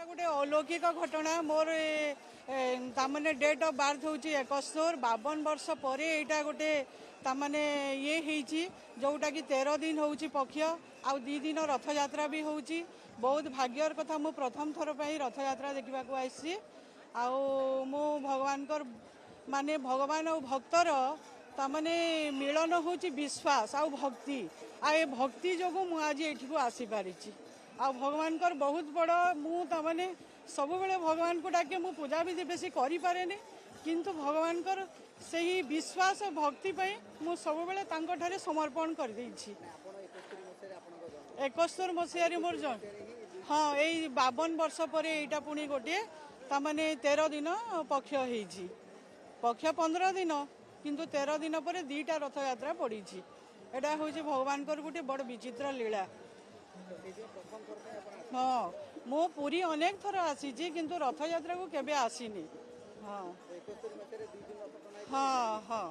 गोटे अलौकिक घटना मोर तामने डेट ऑफ बर्थ हूँ 71 52 वर्ष पर यहाँ गोटे तामने ये जोटा कि 13 दिन हूँ पक्ष आउ 2 दिन रथ यात्रा भी हूँ बहुत भाग्यर कथा मु प्रथम थर पर रथ यात्रा देखा आई मु भगवान माने भगवान और भक्तर तामने मिलन हूँ विश्वास आ भक्ति आ भक्ति जो मुझे आज ये आसी पारी आ भगवान बहुत बड़ मुझे सब बेले भगवान को डाके मु पूजा भी बेसी करि पारेनी किंतु भगवान से ही विश्वास और भक्ति मु सब बेले तांको समर्पण कर देछि 71 मसीह मोर जन हाँ यही 52 वर्ष पर यहाँ पुणी गोटे तामने 13 दिन पक्ष हो पक्ष 15 दिन किंतु 13 दिन पर 2टा रथ यात्रा पड़ी यहाँ हूँ भगवान गोटे बड़ विचित्र लीला हाँ मो पूरी अनेक थर आसी किंतु रथ यात्रा को केबे आसीनी हाँ हाँ हाँ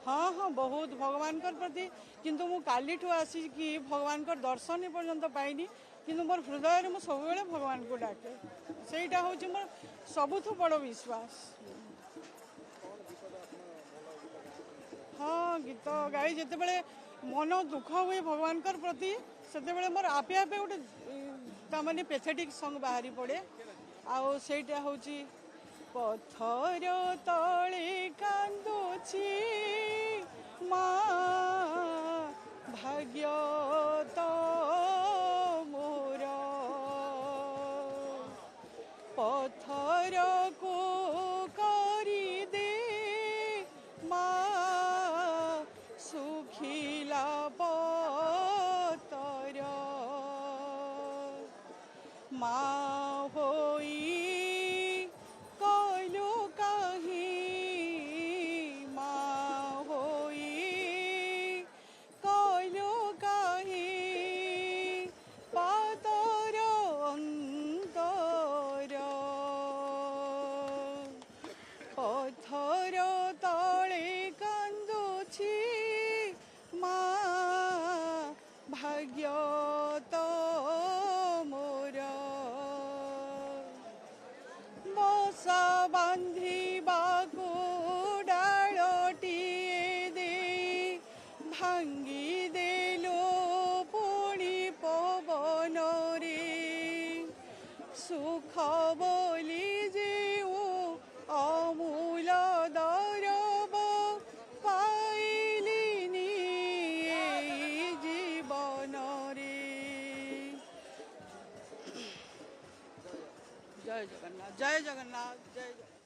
हाँ हाँ बहुत भगवान प्रति किंतु मु काली ठू आसी कि भगवान दर्शन पर्यंत पाइनी किंतु मोर हृदय में सब बेले भगवान को डाके सेटा हूँ मोर सबुठु बड़ विश्वास हाँ गीत गाई जिते बड़े मन दुख हुए भगवान प्रति से मोर आपे आपे गोटे ताने पेथेटिक सॉन्ग बाहरी पड़े आईटा हूँ पथर तले कांदुची माँ भाग्य तो मोर पथर को करी दे माँ सुखिला पतर माँ होई कहलु कहीं माँ होई कहलु कहीं पतर अंतर पथर तले कांदुची माँ भाग्य तो मोर बसा बांधिबाकू डालटिए दे भांगी देलो पुणी पवन रे सुख बोली जेऊ अमूल दरब पाइलिनी जीवन रे जय जगन्नाथ जय जगन्नाथ जय जगन्नाथ।